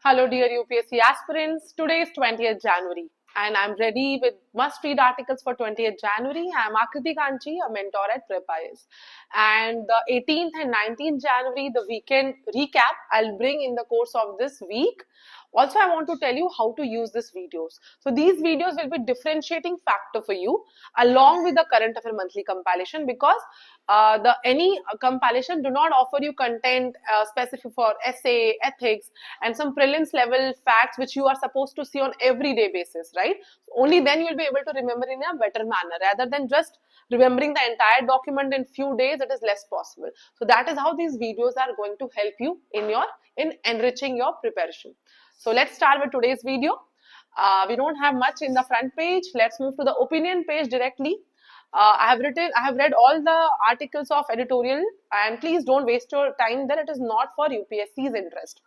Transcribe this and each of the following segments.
Hello dear UPSC aspirants, today is 20th January and I'm ready with must-read articles for 20th January. I'm 𝐿𝐞𝐥𝐻𝐿, a mentor at Prepp IAS. And the 18th and 19th January, the weekend recap, I'll bring in the course of this week. Also, I want to tell you how to use these videos. So these videos will be differentiating factor for you along with the current affair monthly compilation, because any compilation do not offer you content specific for essay, ethics and some prelims level facts which you are supposed to see on everyday basis, right? Only then you will be able to remember in a better manner rather than just remembering the entire document in few days. It is less possible. So that is how these videos are going to help you in enriching your preparation. So let's start with today's video. We don't have much in the front page. Let's move to the opinion page directly. I have read all the articles of editorial, and please don't waste your time there. It is not for UPSC's interest,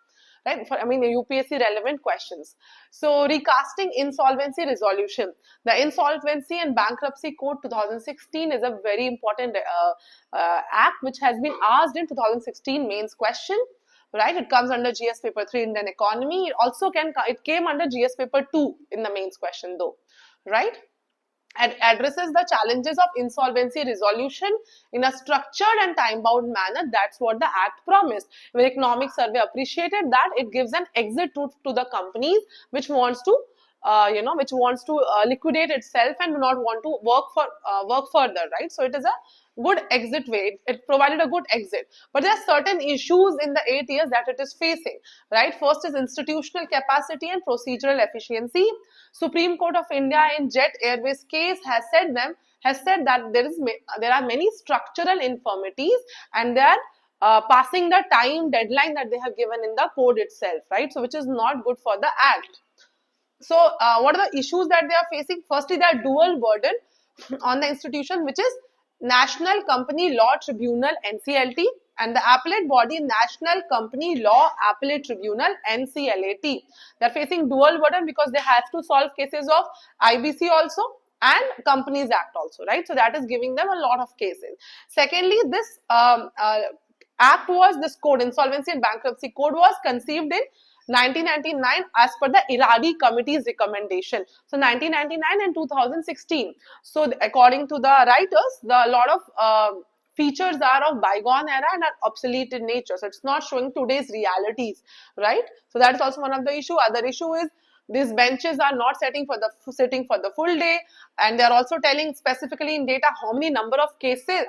right? UPSC relevant questions. So recasting insolvency resolution. The Insolvency and Bankruptcy Code 2016 is a very important act which has been asked in 2016 mains question. Right, it comes under GS paper 3 Indian economy. It came under GS paper 2 in the mains question though, right? It addresses the challenges of insolvency resolution in a structured and time-bound manner. That's what the act promised. When Economic Survey appreciated that, it gives an exit route to the companies which wants to liquidate itself and do not want to work further, right? So it is a good exit way. It provided a good exit. But there are certain issues in the 8 years that it is facing, right? First is institutional capacity and procedural efficiency. Supreme Court of India in Jet Airways case has said that there are many structural infirmities and they are passing the time deadline that they have given in the code itself, right? So which is not good for the act. So what are the issues that they are facing? Firstly, there are dual burden on the institution, which is National Company Law Tribunal NCLT and the appellate body National Company Law Appellate Tribunal NCLAT. They are facing dual burden because they have to solve cases of IBC also and Companies Act also, right? So that is giving them a lot of cases. Secondly, this this code, Insolvency and Bankruptcy Code, was conceived in 1999 as per the Iradi Committee's recommendation. So 1999 and 2016. So according to the writers, a lot of features are of bygone era and are obsolete in nature. So it's not showing today's realities, right? So that is also one of the issue. Other issue is these benches are not sitting for the full day, and they are also telling specifically in data how many number of cases.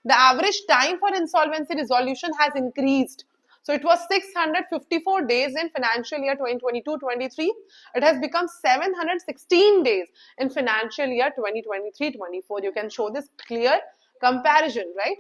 The average time for insolvency resolution has increased. So it was 654 days in financial year 2022-23. It has become 716 days in financial year 2023-24. You can show this clear comparison, right?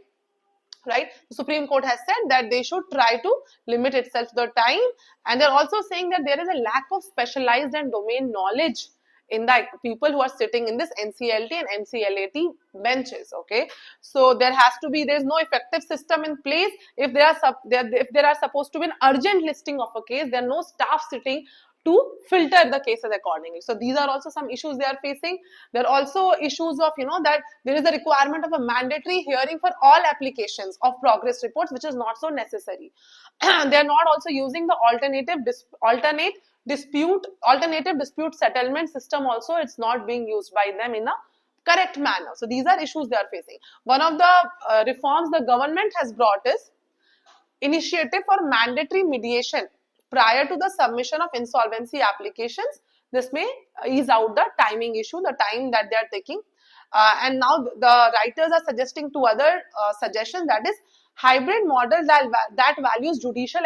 Right? The Supreme Court has said that they should try to limit itself to the time, and they're also saying that there is a lack of specialized and domain knowledge in the people who are sitting in this NCLT and NCLAT benches. Okay, so there's no effective system in place. If there are supposed to be an urgent listing of a case, there are no staff sitting to filter the cases accordingly. So these are also some issues they are facing. There are also issues of that there is a requirement of a mandatory hearing for all applications of progress reports, which is not so necessary. They are not also using the alternative dispute settlement system also. It's not being used by them in a correct manner. So these are issues they are facing. One of the reforms the government has brought is initiative for mandatory mediation prior to the submission of insolvency applications. This may ease out the timing issue, the time that they are taking. And now the writers are suggesting two other suggestions, that is hybrid model that values judicial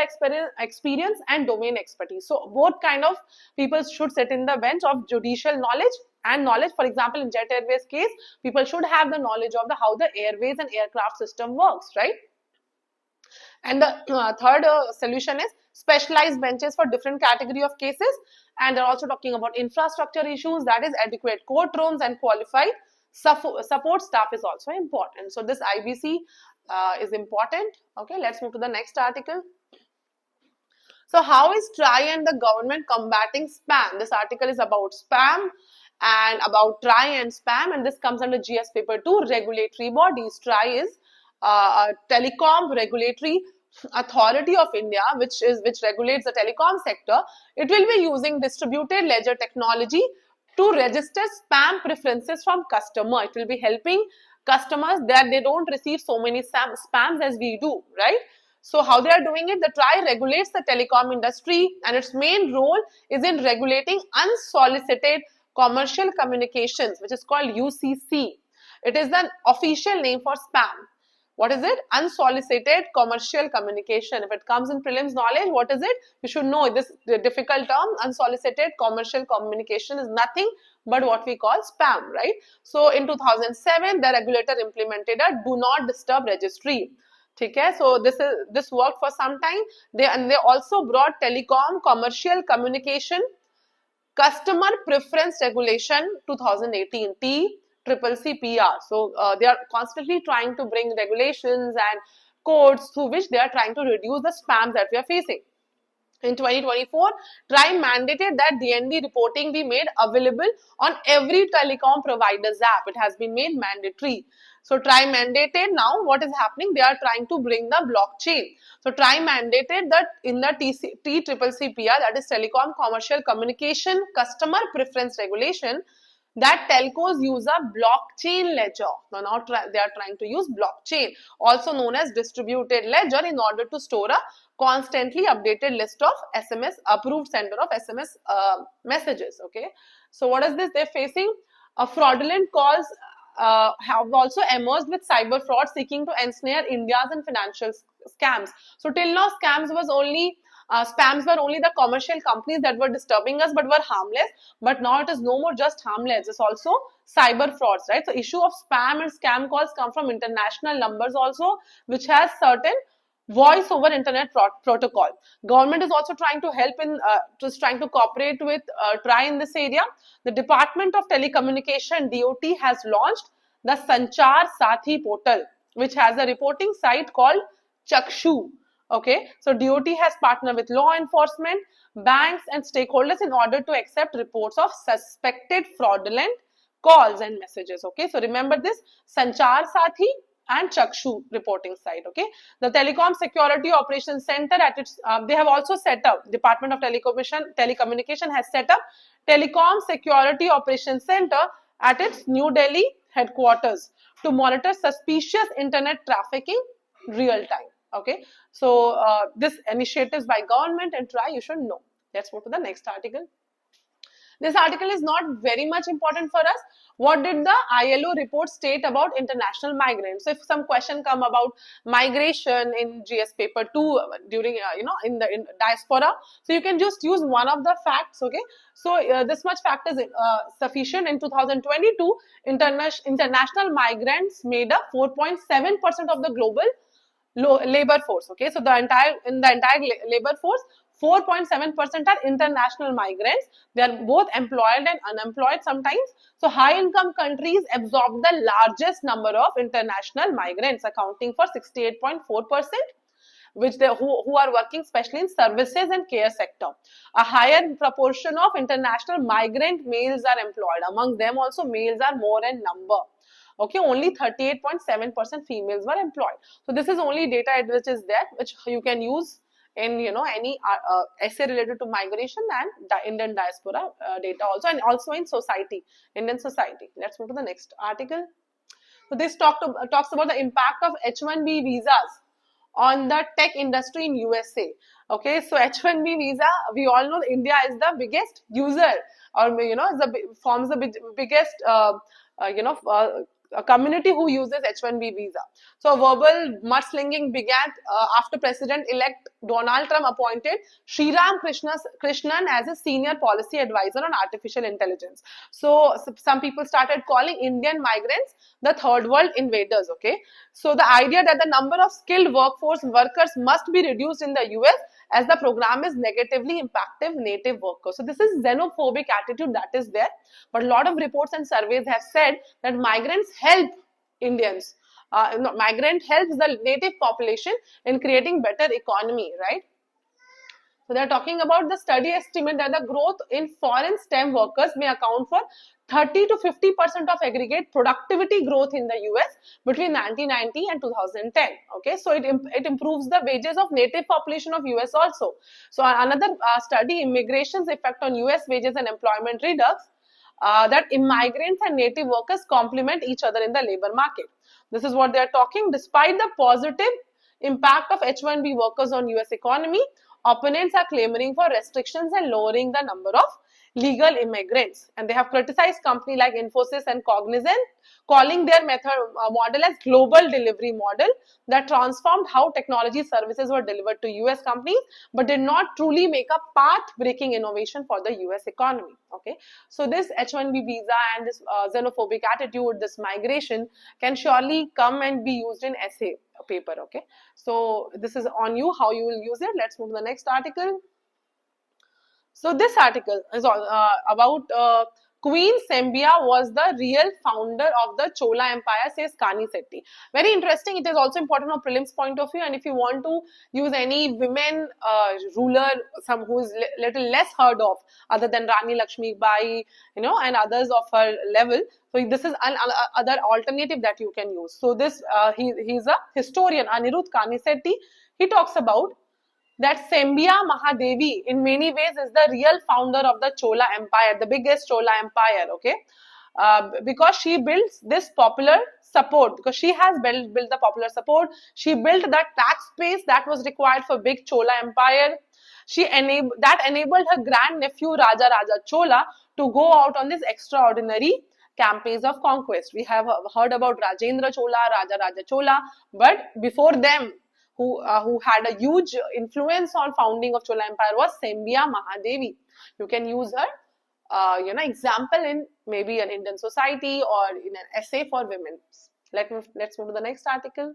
experience and domain expertise. So both kind of people should sit in the bench of judicial knowledge. For example, in Jet Airways case, people should have the knowledge of how the airways and aircraft system works, right? And the third solution is specialized benches for different category of cases. And they're also talking about infrastructure issues, that is adequate courtrooms and qualified support staff is also important. So this IBC is important. Okay, let's move to the next article. So how is TRI and the government combating spam? This article is about spam and about TRI and spam, and this comes under GS paper 2, regulatory bodies. TRI is a telecom regulatory Authority of India, which regulates the telecom sector, it will be using distributed ledger technology to register spam preferences from customer. It will be helping customers that they don't receive so many spams as we do, right? So how they are doing it? The TRAI regulates the telecom industry, and its main role is in regulating unsolicited commercial communications, which is called UCC. It is the official name for spam. What is it? Unsolicited commercial communication. If it comes in prelims knowledge, what is it? You should know this difficult term. Unsolicited commercial communication is nothing but what we call spam, right? So in 2007, the regulator implemented a do not disturb registry. Okay, so this worked for some time. They also brought telecom commercial communication customer preference regulation 2018 𝐶CCPR. So they are constantly trying to bring regulations and codes through which they are trying to reduce the spams that we are facing. In 2024, TRAI mandated that DND reporting be made available on every telecom provider's app. It has been made mandatory. So TRAI mandated. Now what is happening? They are trying to bring the blockchain. So TRAI mandated that in the 𝐶CCPR, that is Telecom Commercial Communication Customer Preference Regulation, that telcos use a blockchain ledger. Now they are trying to use blockchain, also known as distributed ledger, in order to store a constantly updated list of SMS approved sender of SMS messages. Okay, so what is this? They're facing fraudulent calls have also emerged with cyber fraud seeking to ensnare India's and financial scams. So till now, spams were only the commercial companies that were disturbing us but were harmless. But now it is no more just harmless. It's also cyber frauds, right? So issue of spam and scam calls come from international numbers also, which has certain voice over internet protocol. Government is also trying to help in just trying to cooperate with TRAI in this area. The Department of Telecommunication DOT has launched the Sanchar Sathi portal, which has a reporting site called Chakshu. Okay, so DOT has partnered with law enforcement, banks and stakeholders in order to accept reports of suspected fraudulent calls and messages. Okay, so remember this Sanchar Sathi and Chakshu reporting site. Okay, the Telecom Security Operations Center at its they have also set up, Department of Telecommunication has set up Telecom Security Operations Center at its New Delhi headquarters to monitor suspicious internet trafficking real time. Okay, so this initiatives by government and TRAI, you should know. Let's move to the next article. This article is not very much important for us. What did the ILO report state about international migrants? So if some question come about migration in GS paper 2 during in diaspora, so you can just use one of the facts. Okay, so this much fact is sufficient. In 2022, international migrants made up 4.7% of the global labor force. Okay, so in the entire labor force, 4.7% are international migrants. They are both employed and unemployed sometimes. So high income countries absorb the largest number of international migrants, accounting for 68.4%, which who are working especially in services and care sector. A higher proportion of international migrant males are employed. Among them also, males are more in number. Okay, only 38.7% females were employed. So this is only data which is there, which you can use in any essay related to migration and Indian diaspora data also, and also in society, Indian society. Let's move to the next article. So this talks about the impact of H1B visas on the tech industry in USA. Okay, so H1B visa, we all know India is the biggest user, or forms the biggest a community who uses H1B visa. So verbal mudslinging began after President-elect Donald Trump appointed Sriram Krishnan as a senior policy advisor on artificial intelligence. So some people started calling Indian migrants the third world invaders. Okay, so the idea that the number of skilled workers must be reduced in the US as the program is negatively impacting native workers. So this is xenophobic attitude that is there. But a lot of reports and surveys have said that migrants help Indians. Migrant helps the native population in creating better economy, right? So they are talking about the study estimate that the growth in foreign STEM workers may account for 30 to 50% of aggregate productivity growth in the US between 1990 and 2010. Okay, so it improves the wages of native population of US also. So another study, immigration's effect on US wages and employment redux, that immigrants and native workers complement each other in the labor market. This is what they are talking. Despite the positive impact of H1B workers on US economy, opponents are clamoring for restrictions and lowering the number of legal immigrants. And they have criticized companies like Infosys and Cognizant, calling their model as global delivery model that transformed how technology services were delivered to US companies, but did not truly make a path-breaking innovation for the US economy. Okay, so this H1B visa and this xenophobic attitude, this migration can surely come and be used in essay paper. Okay, so this is on you how you will use it. Let's move to the next article. So this article is about Queen Sembia was the real founder of the Chola Empire, says Kani Sethi. Very interesting. It is also important from prelims point of view. And if you want to use any women ruler, some who is little less heard of, other than Rani Lakshmi Bai, and others of her level. So this is another alternative that you can use. So this he's a historian, Anirudh Kani Sethi. He talks about that Sembia Mahadevi in many ways is the real founder of the Chola Empire, the biggest Chola Empire, okay? Because she builds this popular support, because she has built the popular support. She built that tax base that was required for big Chola Empire. That enabled her grandnephew Raja Chola to go out on this extraordinary campaigns of conquest. We have heard about Rajendra Chola, Raja Chola, but before them, who had a huge influence on founding of Chola Empire was Sembia Mahadevi. You can use her, example in maybe an Indian society or in an essay for women. Let's move to the next article.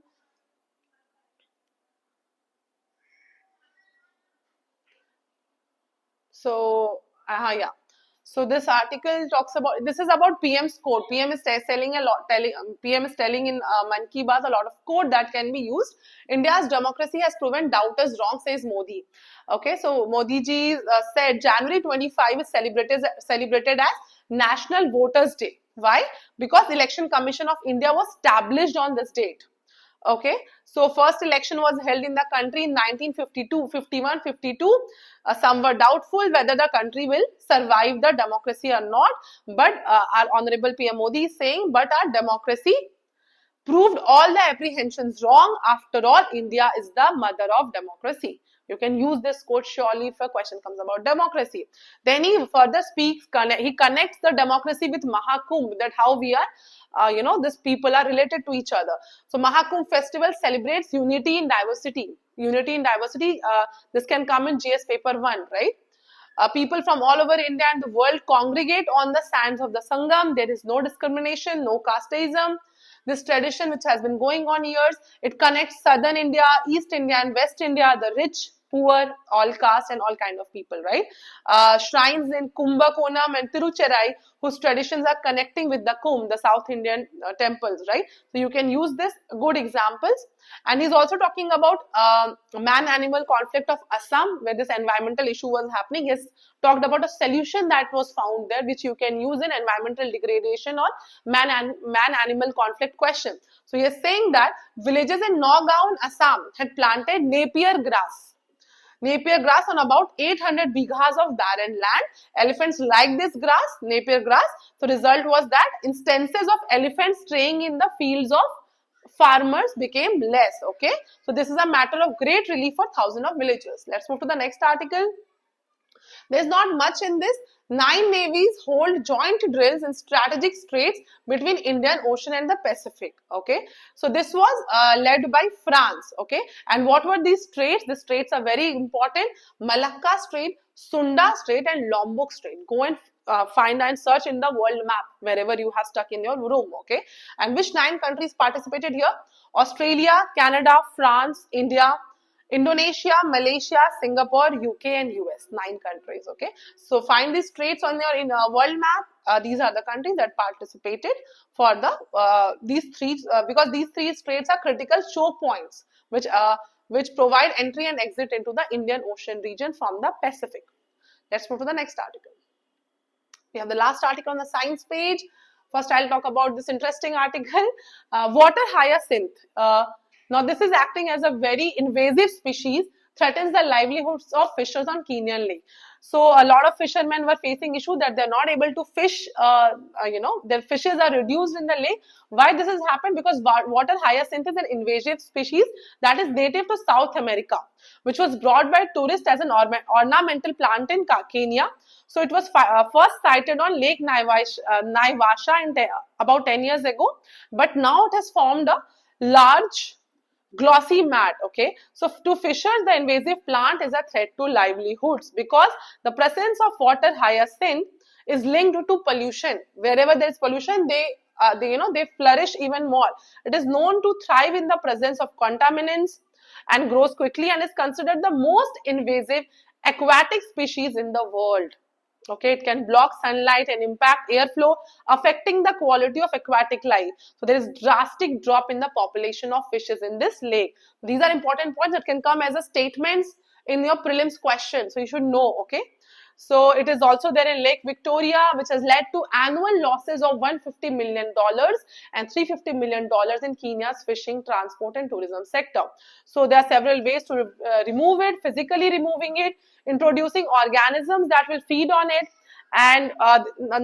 So, yeah. So this article talks about, this is about PM's code. PM is telling in Man Ki Baat a lot of code that can be used. India's democracy has proven doubters wrong, says Modi. Okay, so Modi ji said January 25 is celebrated as National Voters Day. Why? Because Election Commission of India was established on this date. Okay, so first election was held in the country in 51, 52. Some were doubtful whether the country will survive the democracy or not. But our Honorable PM Modi is saying, but our democracy proved all the apprehensions wrong. After all, India is the mother of democracy. You can use this quote surely if a question comes about democracy. Then he further speaks, he connects the democracy with Mahakumbh, that how we are, these people are related to each other. So Mahakumbh festival celebrates unity in diversity. Unity in diversity, this can come in GS paper 1, right? People from all over India and the world congregate on the sands of the Sangam. There is no discrimination, no casteism. This tradition, which has been going on years, it connects southern India, East India and West India, the rich, poor, all caste and all kind of people, right? Shrines in Kumbakonam and Tiruchirappalli, whose traditions are connecting with the Kumbh, the South Indian temples, right? So you can use this good examples. And he's also talking about man-animal conflict of Assam, where this environmental issue was happening. He's talked about a solution that was found there, which you can use in environmental degradation or man-animal conflict question. So he is saying that villages in Nagaon, Assam had planted Napier grass on about 800 bighas of barren land. Elephants like this grass, Napier grass. So result was that instances of elephants straying in the fields of farmers became less. Okay, so this is a matter of great relief for thousands of villagers. Let's move to the next article. There's not much in this. 9 navies hold joint drills in strategic straits between Indian Ocean and the Pacific. Okay, so this was led by France. Okay, and what were these straits? The straits are very important: Malacca Strait, Sunda Strait, and Lombok Strait. Go and find and search in the world map wherever you have stuck in your room. Okay, and which 9 countries participated here? Australia, Canada, France, India, Indonesia, Malaysia, Singapore, UK and US, 9 countries. Okay, so find these straits on your world map. These are the countries that participated for the these three because these 3 straits are critical choke points which which provide entry and exit into the Indian Ocean region from the Pacific. Let's move to the next article. We have the last article on the science page. First, I'll talk about this interesting article, water hyacinth. Now, this is acting as a very invasive species, threatens the livelihoods of fishers on Kenyan Lake. So, a lot of fishermen were facing issue that they're not able to fish, their fishes are reduced in the lake. Why this has happened? Because water hyacinth is an invasive species that is native to South America, which was brought by tourists as an ornamental plant in Kenya. So it was first sighted on Lake Naivasha about 10 years ago, but now it has formed a large glossy mat. Okay, so to fishers, the invasive plant is a threat to livelihoods because the presence of water hyacinth is linked to pollution. Wherever there is pollution, they flourish even more. It is known to thrive in the presence of contaminants and grows quickly and is considered the most invasive aquatic species in the world. Okay, it can block sunlight and impact airflow, affecting the quality of aquatic life. So there is drastic drop in the population of fishes in this lake. These are important points that can come as a statements in your prelims question. So you should know, okay. So it is also there in Lake Victoria, which has led to annual losses of $150 million and $350 million in Kenya's fishing, transport and tourism sector. So there are several ways to remove it, physically removing it, introducing organisms that will feed on it. And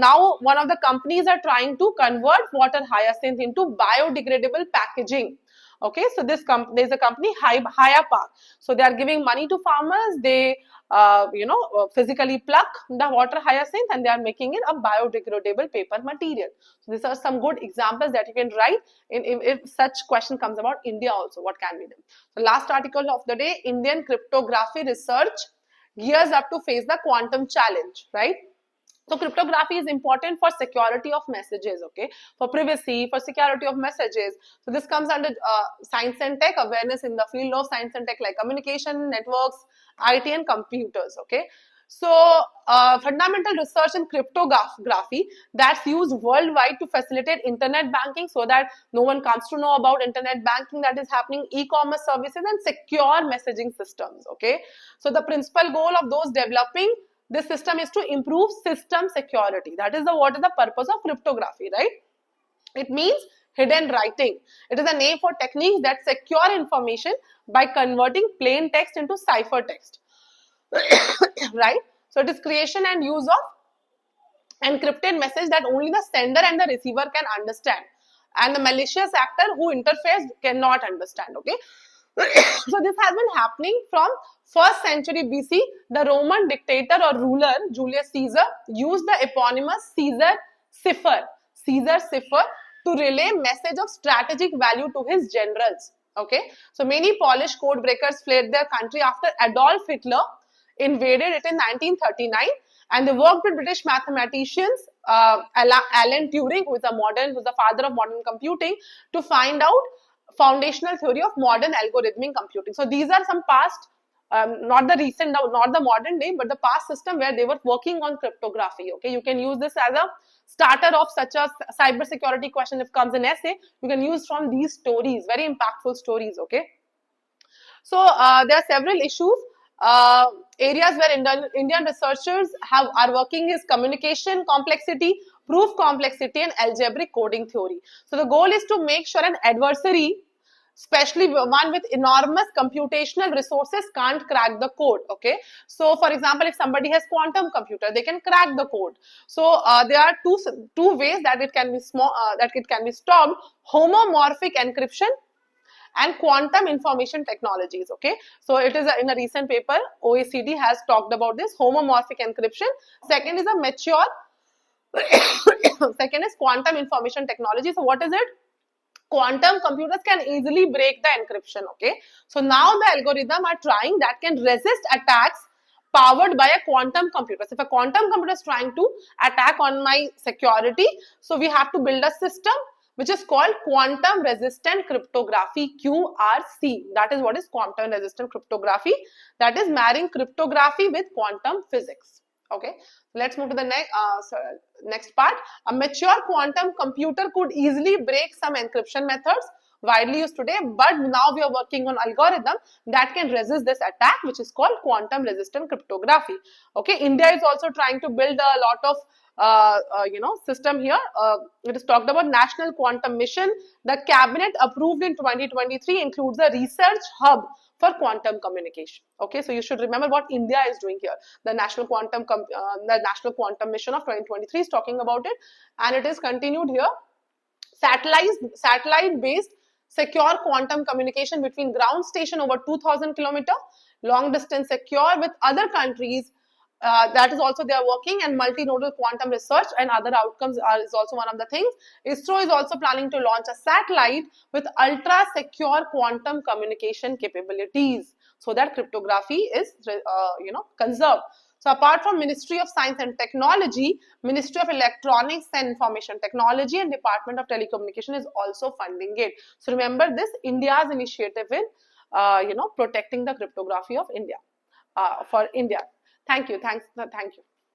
now one of the companies are trying to convert water hyacinth into biodegradable packaging. Okay, so there's a company, Hyapark. So they are giving money to farmers. They physically pluck the water hyacinth and they are making it a biodegradable paper material. So these are some good examples that you can write if such question comes about India also, what can be done. The last article of the day, Indian cryptography research gears up to face the quantum challenge, right? So cryptography is important for security of messages, okay, for privacy, for security of messages. So this comes under science and tech, awareness in the field of science and tech like communication, networks, IT and computers, okay. So fundamental research in cryptography that's used worldwide to facilitate internet banking so that no one comes to know about internet banking that is happening, e-commerce services and secure messaging systems, okay. So the principal goal of those developing this system is to improve system security. That is what is the purpose of cryptography, right? It means hidden writing. It is a name for techniques that secure information by converting plain text into ciphertext, right? So it is creation and use of encrypted message that only the sender and the receiver can understand, and the malicious actor who interferes cannot understand, okay? So this has been happening from 1st century BC. The Roman dictator or ruler Julius Caesar used the eponymous Caesar cipher to relay message of strategic value to his generals. Okay, so many Polish code breakers fled their country after Adolf Hitler invaded it in 1939, and they worked with British mathematicians Alan Turing, who is the father of modern computing, to find out foundational theory of modern algorithmic computing. So these are some past, not the recent, not the modern day, but the past system where they were working on cryptography. Okay, you can use this as a starter of such a cyber security question if comes in essay. You can use from these stories, very impactful stories. Okay, so there are several issues. Areas where Indian researchers are working is communication complexity, proof complexity and algebraic coding theory. So the goal is to make sure an adversary, especially one with enormous computational resources, can't crack the code. Okay, so for example, if somebody has quantum computer, they can crack the code. So there are two ways that it can be stopped: homomorphic encryption and quantum information technologies. Okay, so it is in a recent paper, OECD has talked about this homomorphic encryption. Second is a mature second is quantum information technology. So what is it? Quantum computers can easily break the encryption. Okay, so now the algorithm are trying that can resist attacks powered by a quantum computer. So if a quantum computer is trying to attack on my security, so we have to build a system which is called quantum resistant cryptography, QRC. That is what is quantum resistant cryptography. That is marrying cryptography with quantum physics. Okay, let's move to the next part. A mature quantum computer could easily break some encryption methods, widely used today, but now we are working on algorithm that can resist this attack, which is called quantum resistant cryptography. Okay, India is also trying to build a lot of system here. It is talked about National Quantum Mission. The cabinet approved in 2023 includes a research hub for quantum communication. Okay, so you should remember what India is doing here. The National Quantum Mission of 2023 is talking about it, and it is continued here. Satellite-based secure quantum communication between ground station over 2,000 kilometer, long distance secure with other countries. That is also they are working, and multinodal quantum research and other outcomes is also one of the things. ISRO is also planning to launch a satellite with ultra secure quantum communication capabilities so that cryptography is conserved. So apart from Ministry of Science and Technology, Ministry of Electronics and Information Technology and Department of Telecommunication is also funding it. So remember this, India's initiative in protecting the cryptography of India for India. Thank you. Thank you.